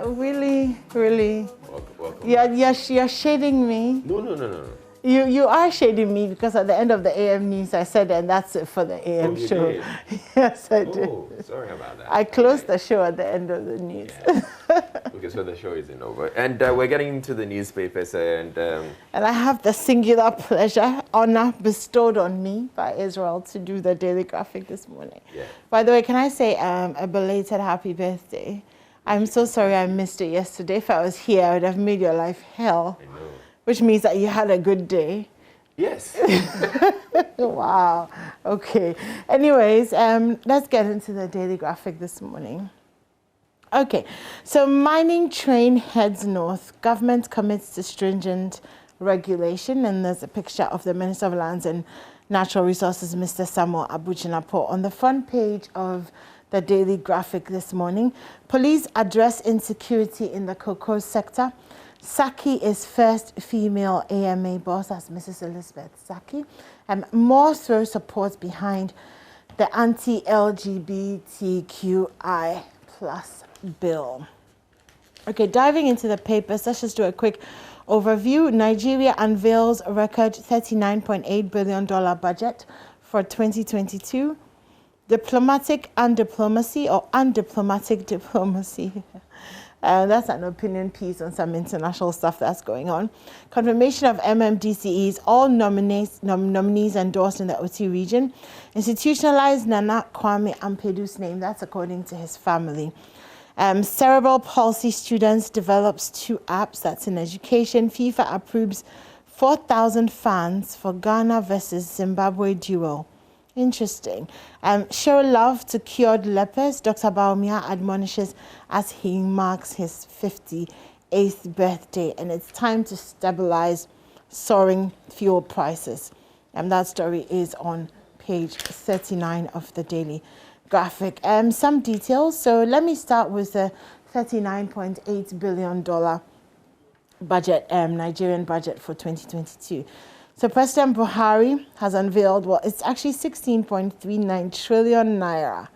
Really, really. Welcome. You're shading me. No. You are shading me because at the end of the AM news I said, and that's it for the AM show. Did? Yes, I did. Oh, sorry about that. I closed the show at the end of the news. Yeah. Okay, so the show isn't over. And we're getting into the newspapers and I have the singular pleasure, honor bestowed on me by Israel to do the Daily Graphic this morning. Yeah. By the way, can I say a belated happy birthday? I'm so sorry I missed it yesterday. If I was here, I would have made your life hell. I know. Which means that you had a good day. Yes. Wow. Okay. Anyways, let's get into the Daily Graphic this morning. Okay. So mining train heads north. Government commits to stringent regulation. And there's a picture of the Minister of Lands and Natural Resources, Mr. Samuel Abujinapo, on the front page of the Daily Graphic this morning. Police address insecurity in the cocoa sector. Saki is first female AMA boss, as Mrs. Elizabeth Saki. More throw support behind the anti-LGBTQI plus bill. Okay, diving into the papers, let's just do a quick overview. Nigeria unveils a record $39.8 billion budget for 2022. Diplomatic undiplomacy or undiplomatic diplomacy. That's an opinion piece on some international stuff that's going on. Confirmation of MMDCEs, all nominees endorsed in the OT region. Institutionalized Nana Kwame Ampedu's name, that's according to his family. Cerebral palsy students develops 2 apps, that's in education. FIFA approves 4,000 fans for Ghana versus Zimbabwe duel. Interesting. Show love to cured lepers. Dr. Baumia admonishes as he marks his 58th birthday. And it's time to stabilize soaring fuel prices. And that story is on page 39 of the Daily Graphic. Some details. So let me start with the $39.8 billion budget, Nigerian budget for 2022. So President Buhari has unveiled, well, it's actually 16.39 trillion naira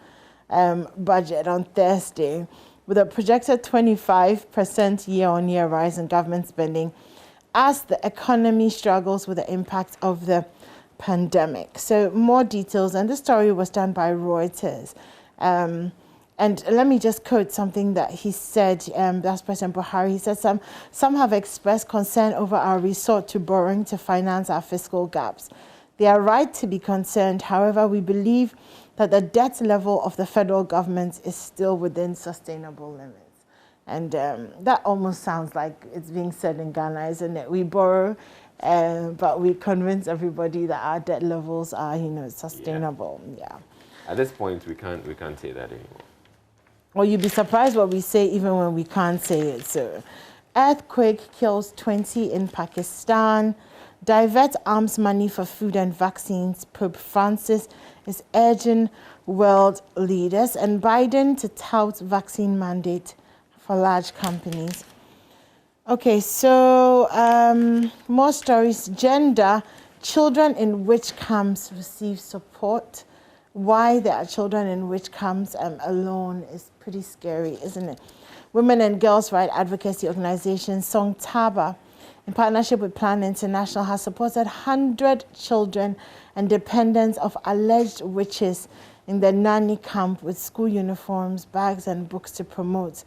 budget on Thursday, with a projected 25% year-on-year rise in government spending as the economy struggles with the impact of the pandemic. So more details, and this story was done by Reuters. And let me just quote something that he said, that's President Buhari. He said, some have expressed concern over our resort to borrowing to finance our fiscal gaps. They are right to be concerned. However, we believe that the debt level of the federal government is still within sustainable limits. And that almost sounds like it's being said in Ghana, isn't it? We borrow, but we convince everybody that our debt levels are, sustainable. Yeah. At this point, we can't say that anymore. Well, you'd be surprised what we say even when we can't say it. So, earthquake kills 20 in Pakistan. Divert arms money for food and vaccines. Pope Francis is urging world leaders. And Biden to tout vaccine mandate for large companies. Okay, so more stories. Gender, children in witch camps receive support. Why there are children in witch camps alone is pretty scary, isn't it? Women and girls' rights advocacy organization Song Taba, in partnership with Plan International, has supported 100 children and dependents of alleged witches in the nanny camp with school uniforms, bags, and books to promote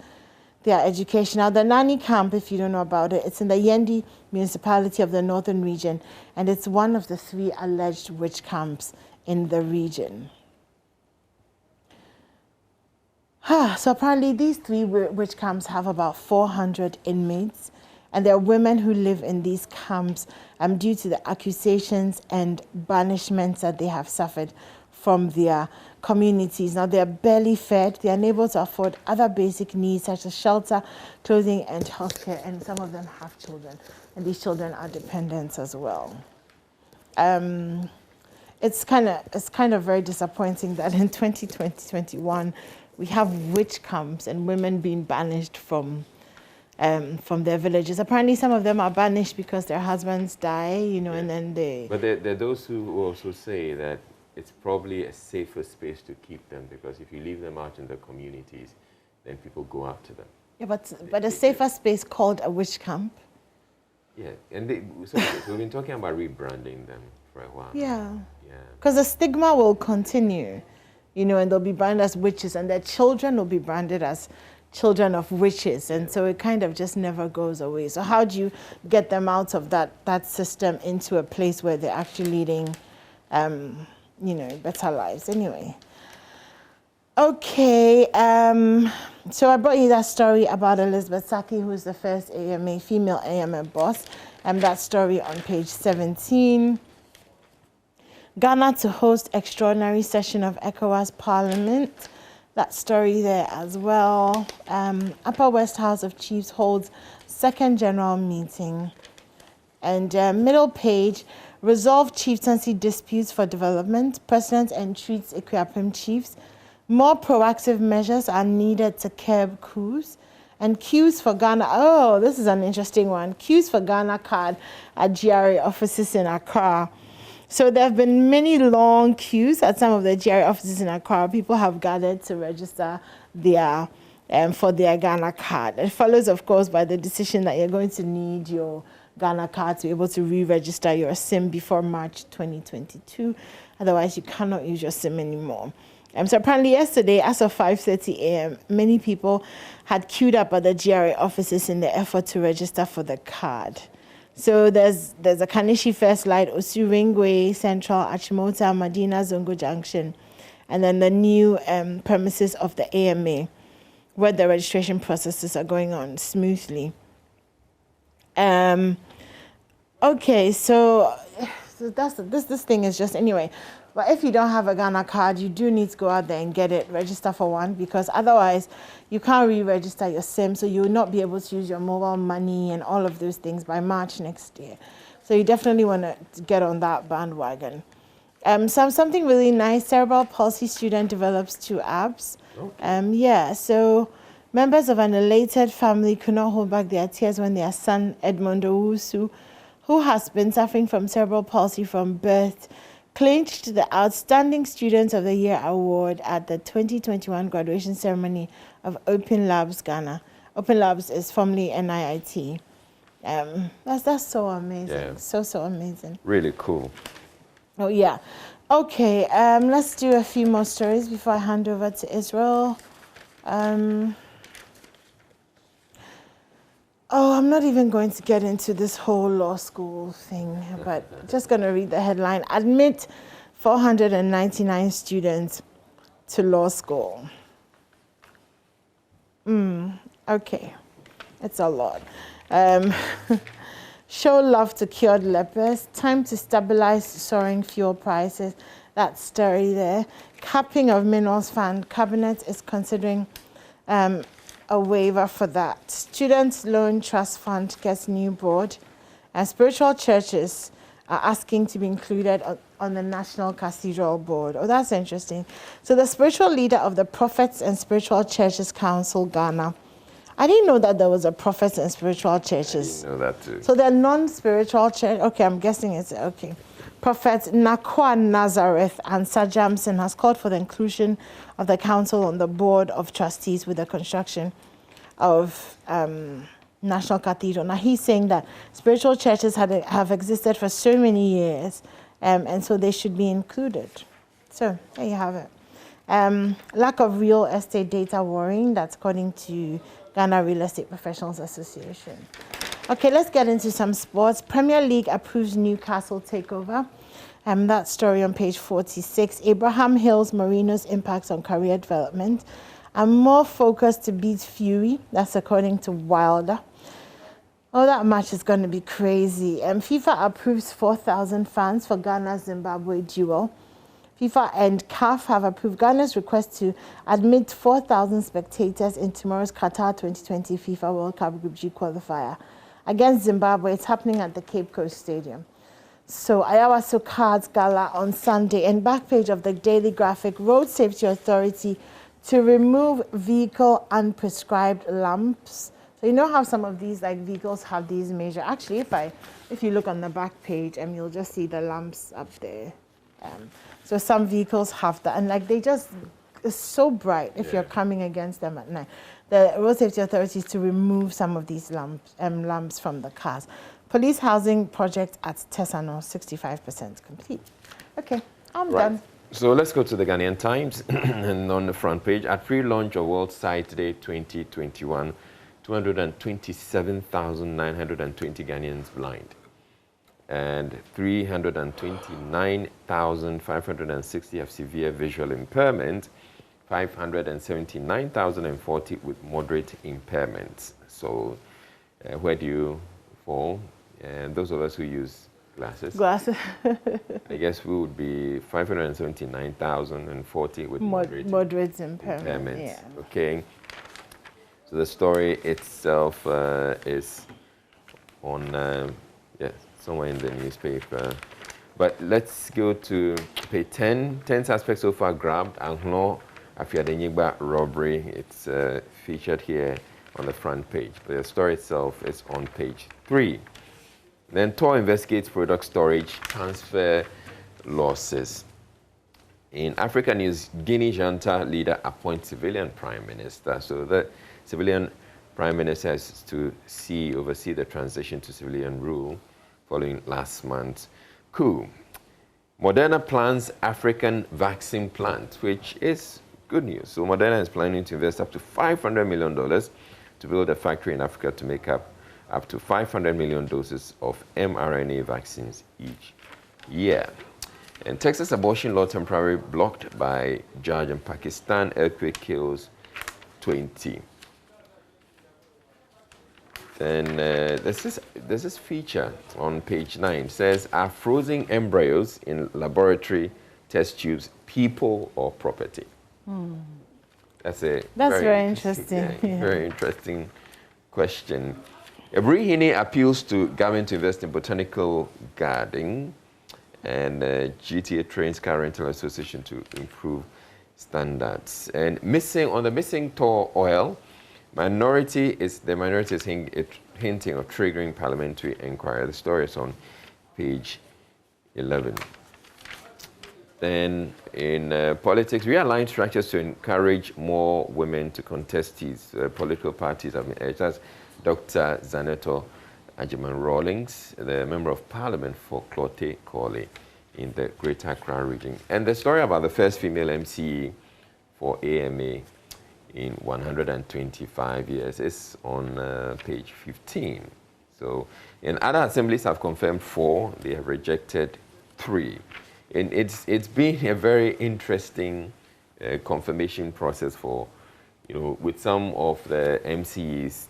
their education. Now, the nanny camp, if you don't know about it, it's in the Yendi municipality of the northern region, and it's one of the 3 alleged witch camps in the region. So apparently these 3 witch camps have about 400 inmates, and there are women who live in these camps due to the accusations and banishments that they have suffered from their communities. Now, they're barely fed, they're unable to afford other basic needs such as shelter, clothing, and healthcare, and some of them have children, and these children are dependents as well. It's kind of very disappointing that in 2021 we have witch camps and women being banished from their villages. Apparently, some of them are banished because their husbands die, and then they. But there are those who also say that it's probably a safer space to keep them, because if you leave them out in the communities, then people go after them. Yeah, but a safer space called a witch camp. Yeah, and so we've been talking about rebranding them for a while. Yeah. Yeah. Because the stigma will continue, and they'll be branded as witches, and their children will be branded as children of witches, and so it kind of just never goes away. So how do you get them out of that system into a place where they're actually leading, better lives? Anyway. Okay, so I brought you that story about Elizabeth Saki, who's the first female AMA boss, and that story on page 17. Ghana to host extraordinary session of ECOWAS Parliament. That story there as well. Upper West House of Chiefs holds second general meeting. And middle page, resolve chieftaincy disputes for development. President entreats Equiapem chiefs. More proactive measures are needed to curb coups. And queues for Ghana. Oh, this is an interesting one. Queues for Ghana card at GRA offices in Accra. So there have been many long queues at some of the GRA offices in Accra. People have gathered to register for their Ghana card. It follows, of course, by the decision that you're going to need your Ghana card to be able to re-register your SIM before March 2022. Otherwise, you cannot use your SIM anymore. So apparently yesterday, as of 5:30 a.m., many people had queued up at the GRA offices in the effort to register for the card. So there's a Kanishi First Light, Osuringwe Central, Achimota, Medina, Zongo Junction, and then the new premises of the AMA, where the registration processes are going on smoothly. Okay, so this thing is just anyway. But if you don't have a Ghana card, you do need to go out there and get it, register for one, because otherwise you can't re-register your SIM, so you will not be able to use your mobile money and all of those things by March next year. So you definitely want to get on that bandwagon. Something really nice, cerebral palsy student develops 2 apps. Okay. So members of an elated family could not hold back their tears when their son, Edmondo Wusu, who has been suffering from cerebral palsy from birth, clinched the Outstanding Student of the Year award at the 2021 graduation ceremony of Open Labs Ghana. Open Labs is formerly NIIT. That's so amazing. Yeah. So amazing. Really cool. Oh yeah. Okay. Let's do a few more stories before I hand over to Israel. I'm not even going to get into this whole law school thing, but just going to read the headline. Admit 499 students to law school. Okay, it's a lot. Show love to cured lepers. Time to stabilize soaring fuel prices. That story there. Capping of minerals fund. Cabinet is considering a waiver for that. Students Loan Trust Fund gets new board. And spiritual churches are asking to be included on the National Cathedral Board. Oh, that's interesting. So the spiritual leader of the Prophets and Spiritual Churches Council, Ghana. I didn't know that there was a Prophets and Spiritual Churches. I didn't know that too. So they're non-spiritual church. Okay, I'm guessing it's okay. Prophet Nakwa Nazareth and Sir Jamson has called for the inclusion of the council on the board of trustees with the construction of National Cathedral. Now he's saying that spiritual churches have existed for so many years, and so they should be included. So there you have it. Lack of real estate data worrying. That's according to Ghana Real Estate Professionals Association. Okay, let's get into some sports. Premier League approves Newcastle takeover. That story on page 46. Abraham Hill's Marino's impacts on career development. And more focus to beat Fury. That's according to Wilder. Oh, that match is going to be crazy. FIFA approves 4,000 fans for Ghana-Zimbabwe duel. FIFA and CAF have approved Ghana's request to admit 4,000 spectators in tomorrow's Qatar 2020 FIFA World Cup Group G qualifier. Against Zimbabwe, it's happening at the Cape Coast Stadium. So Ayawaso Cards Gala on Sunday, and back page of the Daily Graphic, Road Safety Authority to remove vehicle unprescribed lamps. So you know how some of these vehicles have these major. Actually, if you look on the back page, you'll just see the lamps up there. So some vehicles have that, and they just is so bright if you're coming against them at night. The road safety authorities to remove some of these lamps from the cars. Police housing project at Tesano, 65% complete. Okay, I'm done. So let's go to the Ghanaian Times, and on the front page, at pre-launch of World Sight Day 2021, 227,920 Ghanaians blind, and 329,560 have severe visual impairment, 579,040 with moderate impairments. So where do you fall? And those of us who use glasses. I guess we would be 579,040 with moderate impairments. Yeah. Okay. So the story itself is on somewhere in the newspaper. But let's go to page 10. 10 suspects so far grabbed. Anglo Afiadenyigba robbery. It's featured here on the front page. But the story itself is on page 3. Then TOR investigates product storage transfer losses. In Africa News, Guinea junta leader appoints civilian prime minister. So the civilian prime minister has to oversee the transition to civilian rule following last month's coup. Moderna plans African vaccine plant, which is good news. So Moderna is planning to invest up to $500 million to build a factory in Africa to make up to 500 million doses of mRNA vaccines each year. And Texas abortion law temporarily blocked by judge in Pakistan. Earthquake kills 20. Then there's this feature on page 9. It says, are frozen embryos in laboratory test tubes people or property? That's very interesting. Very interesting question. Ebrihini appeals to government to invest in botanical gardening, and GTA trains Car Rental Association to improve standards. And on the missing TOR oil, the minority is hinting of triggering parliamentary inquiry. The story is on page 11. Then in politics, realign structures to encourage more women to contest these political parties have been urged. That's Dr. Zaneto Ajiman-Rawlings, the Member of Parliament for Clote Corley in the Greater Accra region. And the story about the first female MCE for AMA in 125 years is on page 15. So, and other assemblies have confirmed 4, they have rejected 3. And it's been a very interesting confirmation process for, with some of the MCEs,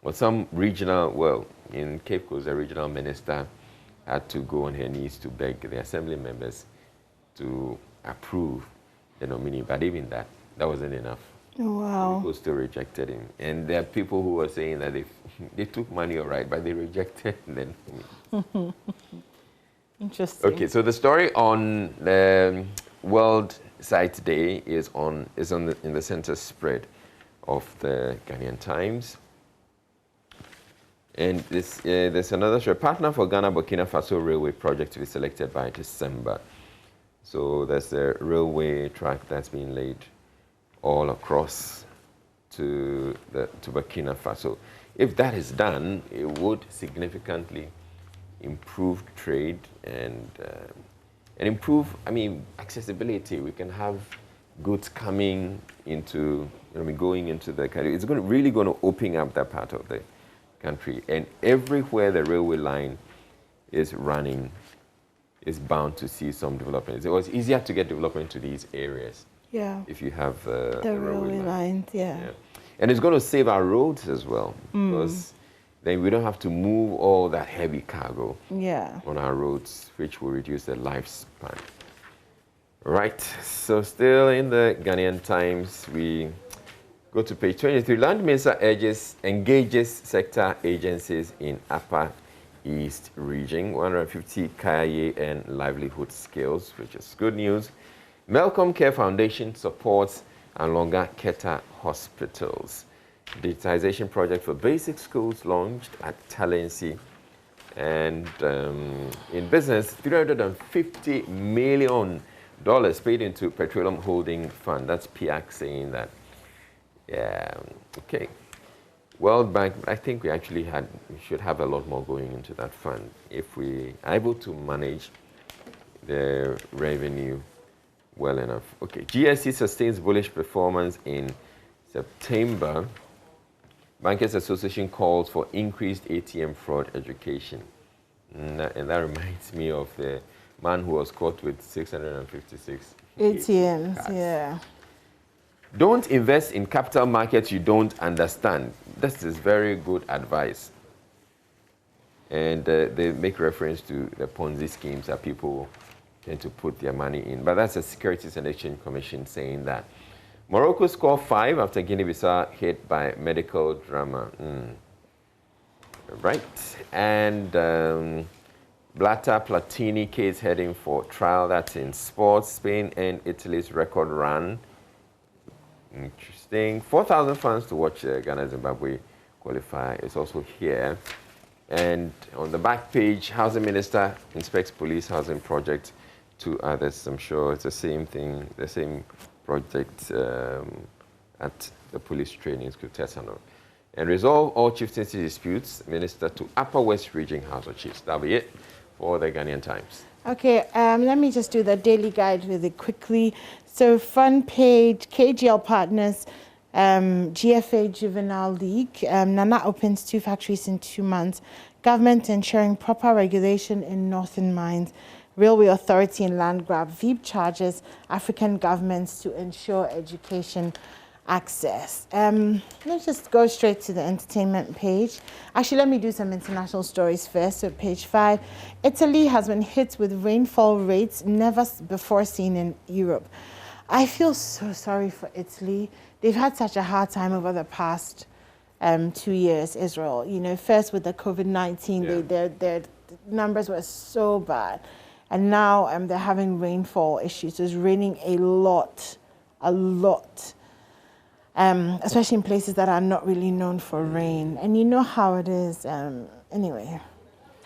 or some regional, in Cape Coast, the regional minister had to go on her knees to beg the assembly members to approve the nominee. But even that wasn't enough. Oh, wow. People still rejected him. And there are people who were saying that they took money, all right, but they rejected them. Interesting. Okay, so the story on the World Sight Day is in the center spread of the Ghanaian Times. And there's another story. Partner for Ghana-Burkina Faso Railway project to be selected by December. So there's a railway track that's being laid all across to Burkina Faso. If that is done, it would significantly improve trade and improve, accessibility. We can have goods coming into, going into the country. It's really going to open up that part of the country. And everywhere the railway line is running is bound to see some development. It was easier to get development to these areas if you have the railway lines. And it's going to save our roads as well, because then we don't have to move all that heavy cargo on our roads, which will reduce the lifespan. Right, so still in the Ghanaian Times, we go to page 23. Land Minister engages sector agencies in Upper East region, 150 career and livelihood skills, which is good news. Malcolm Care Foundation supports Alonga Keta hospitals. Digitization project for basic schools launched at Talensi. And in business, 350 million dollars paid into Petroleum Holding Fund. That's PIAC saying that. Yeah, okay. World Bank, I think we should have a lot more going into that fund if we are able to manage the revenue well enough. Okay, GSE sustains bullish performance in September. Bankers Association calls for increased ATM fraud education. And that reminds me of the man who was caught with 656 ATMs, cards. yeah. Don't invest in capital markets you don't understand. This is very good advice. And they make reference to the Ponzi schemes that people tend to put their money in. But that's the Securities and Exchange Commission saying that. Morocco scored 5 after Guinea-Bissau hit by medical drama. Right. And Blatter Platini case heading for trial. That's in sports. Spain and Italy's record run. Interesting. 4,000 fans to watch Ghana-Zimbabwe qualify. It's also here. And on the back page, Housing Minister inspects police housing project. 2 others. I'm sure it's the same thing, the same project at the police training school, Tessano. And resolve all chieftaincy disputes, Minister to Upper West Region House of Chiefs. That'll be it for the Ghanaian Times. Okay, let me just do the daily guide really quickly. So front page, KGL Partners, GFA Juvenile League. Nana opens 2 factories in 2 months. Government ensuring proper regulation in northern mines. Railway Authority and land grab. VEEP charges African governments to ensure education access. Let's just go straight to the entertainment page. Actually, let me do some international stories first. So page 5, Italy has been hit with rainfall rates never before seen in Europe. I feel so sorry for Italy. They've had such a hard time over the past 2 years, Israel. You know, first with the COVID-19, their numbers were so bad. And now they're having rainfall issues. It's raining a lot. Especially in places that are not really known for rain. And you know how it is. Anyway.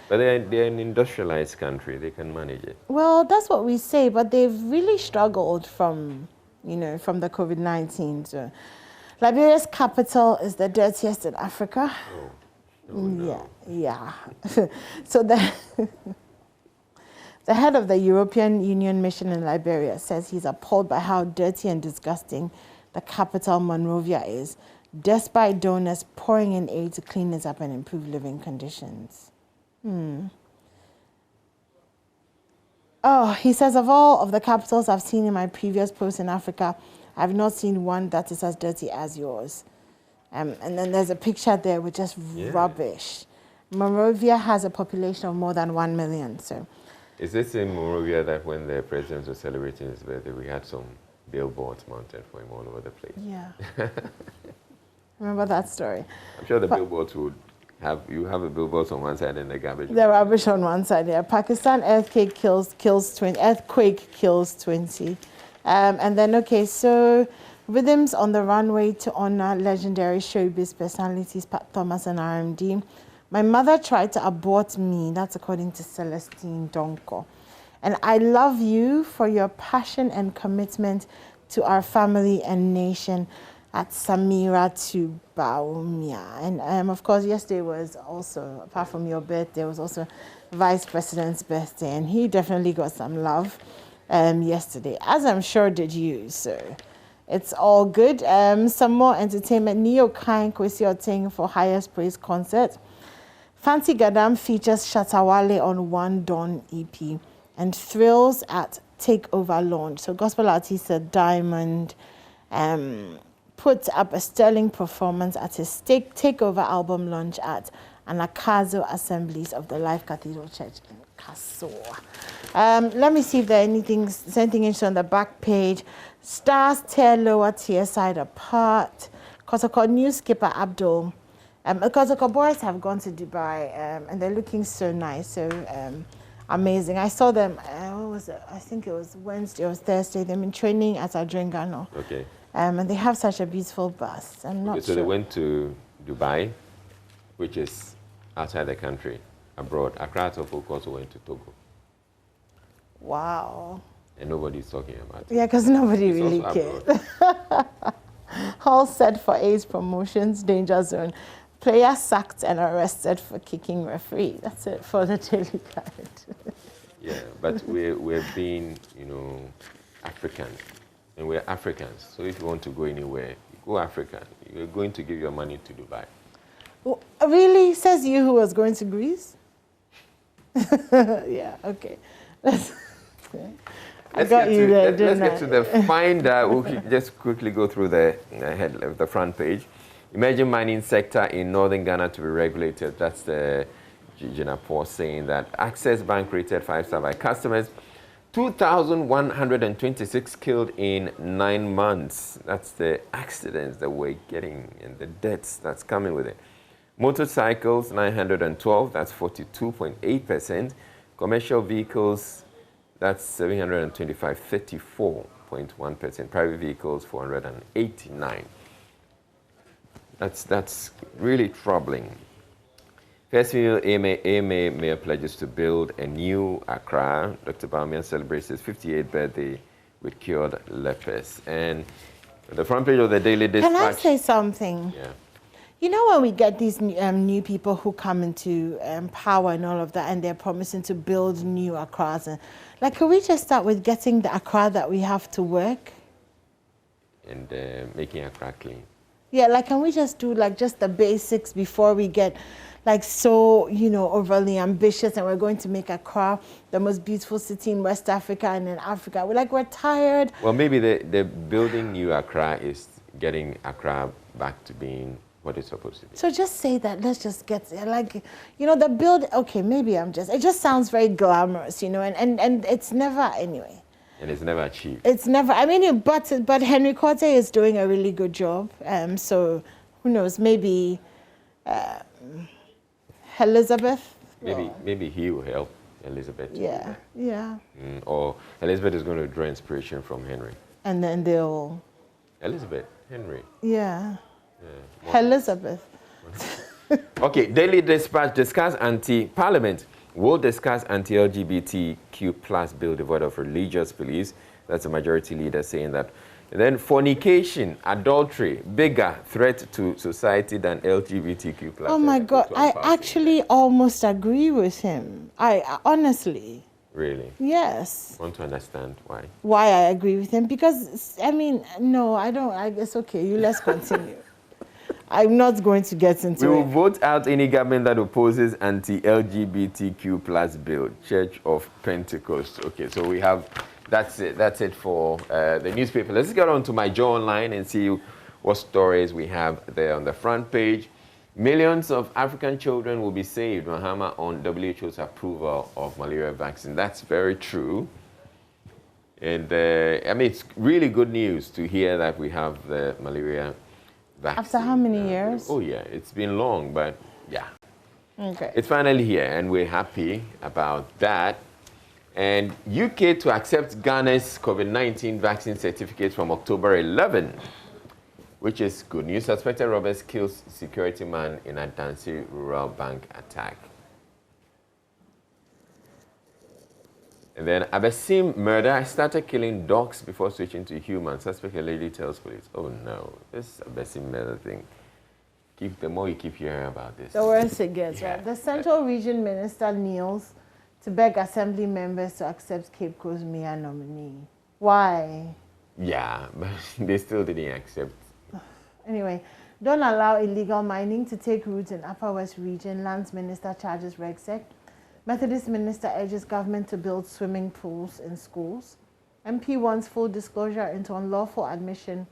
But they're an industrialized country. They can manage it. Well, that's what we say. But they've really struggled from the COVID-19. So Liberia's capital is the dirtiest in Africa. Oh no. Yeah. So the head of the European Union mission in Liberia says he's appalled by how dirty and disgusting the capital Monrovia is, despite donors pouring in aid to clean it up and improve living conditions. Oh, he says, of all of the capitals I've seen in my previous posts in Africa, I've not seen one that is as dirty as yours. And then there's a picture there with just rubbish. Monrovia has a population of more than 1 million. So, is this in Monrovia that when the president was celebrating his birthday, we had some billboards mounted for him all over the place? Yeah. Remember that story? I'm sure the billboards would have a billboard on one side and the garbage. The rubbish on one side, yeah. Pakistan earthquake kills 20. And then, okay, so rhythms on the runway to honor legendary showbiz personalities Pat Thomas and RMD. My mother tried to abort me. That's according to Celestine Donko. And I love you for your passion and commitment to our family and nation at Samira to Baumia. And of course, yesterday was also, apart from your birthday, was also Vice President's birthday. And he definitely got some love yesterday, as I'm sure did you. So it's all good. Some more entertainment. Neo Kain Kwesi Oteng for Highest Praise concert. Fancy Gadam features Shatawale on One Dawn EP. And thrills at Takeover launch. So gospel artist Diamond put up a sterling performance at his Takeover album launch at Anakazo Assemblies of the Life Cathedral Church in Kasoa. Let me see if there's anything interesting on the back page. Stars tear lower tier side apart. Kotoko news skipper Abdul. Kotoko boys have gone to Dubai and they're looking so nice. So amazing. I saw them, what was it? I think it was Wednesday or Thursday. They've been training at Adrengano. Okay. And they have such a beautiful bus. I'm not sure. So they went to Dubai, which is outside the country, abroad. Accra folk also went to Togo. Wow. And nobody's talking about it. Yeah, because nobody It's really also cared. All set for AIDS promotions, danger zone. Player sacked and arrested for kicking referee. That's it for the Daily Guide. Yeah, but we're being, African. And we're Africans. So if you want to go anywhere, you go African. You're going to give your money to Dubai. Oh, really? Says you who was going to Greece? Yeah, okay. Let's get to the finder. We'll just quickly go through the front page. Emerging mining sector in northern Ghana to be regulated. That's the Jinapor saying that Access Bank rated 5-star by customers. 2,126 killed in 9 months. That's the accidents that we're getting and the deaths that's coming with it. Motorcycles, 912, that's 42.8%. Commercial vehicles, that's 725, 34.1%. Private vehicles, 489. That's really troubling. Firstfield AMA Mayor pledges to build a new Accra. Dr. Bawumia celebrates his 58th birthday with cured lepers. And the front page of the Daily Dispatch. Can I say something? Yeah. You know, when we get these new people who come into power and all of that, and they're promising to build new Accras, and like, can we just start with getting the Accra that we have to work? And making Accra clean. Yeah, like, can we just do like just the basics before we get like so, overly ambitious, and we're going to make Accra the most beautiful city in West Africa and in Africa. We're tired. Well, maybe the building new Accra is getting Accra back to being what it's supposed to be. So just say that. Let's just get the build. Okay, maybe it just sounds very glamorous, and it's never anyway. And it's never achieved. It's never. I mean, but Henry Korte is doing a really good job. So who knows? Maybe. Elizabeth? Maybe he will help Elizabeth. Yeah. Or Elizabeth is going to draw inspiration from Henry. And then they'll... Elizabeth, Henry. Yeah. Elizabeth. Okay, Daily Dispatch Parliament will discuss anti-LGBTQ plus bill devoid of religious beliefs. That's a majority leader saying that. And then fornication, adultery, bigger threat to society than LGBTQ plus. Oh my God, I actually almost agree with him. I honestly. Really? Yes. Want to understand why? Why I agree with him? Because, no, I don't. It's okay. Let's continue. I'm not going to get into it. We will vote out any government that opposes anti-LGBTQ plus bill. Church of Pentecost. Okay, so we have... That's it for the newspaper. Let's get on to MyJoyOnline and see what stories we have there on the front page. Millions of African children will be saved. Mahama on WHO's approval of malaria vaccine. That's very true. And it's really good news to hear that we have the malaria vaccine. After how many years? Oh yeah, it's been long, but yeah. Okay. It's finally here, and we're happy about that. And UK to accept Ghana's COVID-19 vaccine certificate from October 11, which is good news. Suspected robbers kills security man in a Dancy rural bank attack. And then Abesim murder started killing dogs before switching to humans. Suspected lady tells police. Oh no, this Abesim murder thing. The more you keep hearing about this, the worse it gets, yeah. Right? The Central Region Minister kneels to beg Assembly members to accept Cape Coast Mayor nominee. Why? Yeah, but they still didn't accept. Anyway, don't allow illegal mining to take root in Upper West Region. Lands Minister charges RegSec. Methodist Minister urges government to build swimming pools in schools. MP wants full disclosure into unlawful admission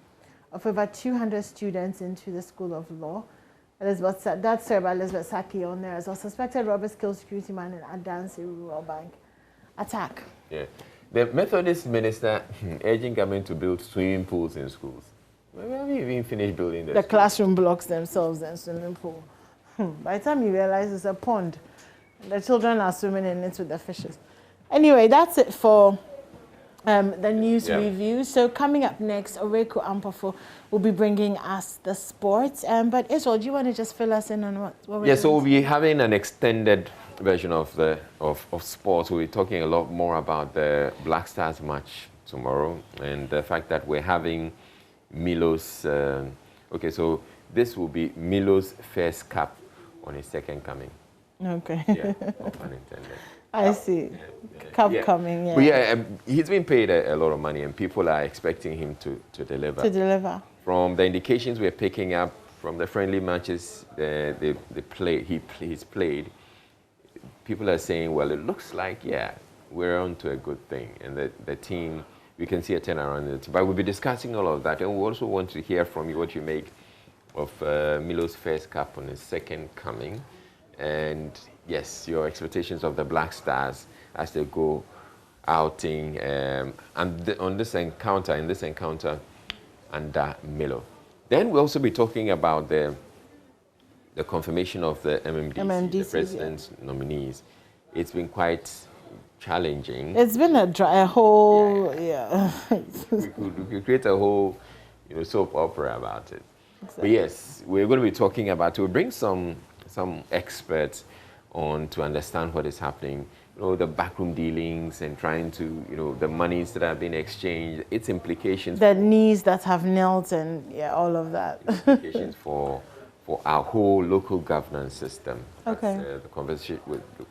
of over 200 students into the School of Law. That's served by Elizabeth Saki on there as well. Suspected robbers kill security man in Adansi Rural Bank attack. Yeah. The Methodist minister urging government to build swimming pools in schools. Well, we haven't even finished building the classroom blocks themselves and swimming pool. By the time you realize it's a pond, the children are swimming in it with the fishes. Anyway, that's it for the news review. So coming up next, Oreku Ampofo will be bringing us the sports. But Israel, do you want to just fill us in on what we're doing? So we'll be having an extended version of sports. We'll be talking a lot more about the Black Stars match tomorrow and the fact that we're having Milo's. Okay, so this will be Milo's first cap on his second coming. Okay. Yeah, no pun intended. I see. Cup coming, yeah. But yeah, he's been paid a lot of money, and people are expecting him to deliver. To deliver. From the indications we're picking up from the friendly matches he's played, people are saying, well, it looks like, yeah, we're on to a good thing. And the team, we can see a turnaround in the team. But we'll be discussing all of that. And we also want to hear from you what you make of Milo's first cap on his second coming. And yes, your expectations of the Black Stars as they go outing in this encounter under Milo. Then we'll also be talking about the confirmation of the MMDC, the president's nominees. It's been quite challenging. It's been a whole, we could create a whole soap opera about it. Exactly. But yes, we're going to be talking about it. We'll bring some experts on to understand what is happening, the backroom dealings and trying to, the monies that have been exchanged, its implications. The knees that have knelt and all of that. Implications for our whole local governance system. Okay. That's the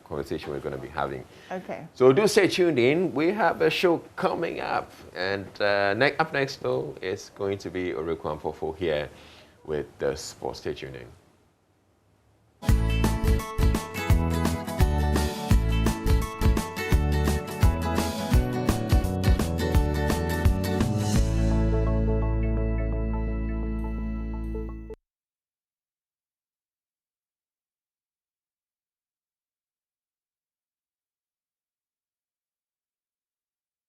conversation we're going to be having. Okay. So do stay tuned in. We have a show coming up. And up next, though, is going to be Orekwamfofo here with the sports. Stay tuned in.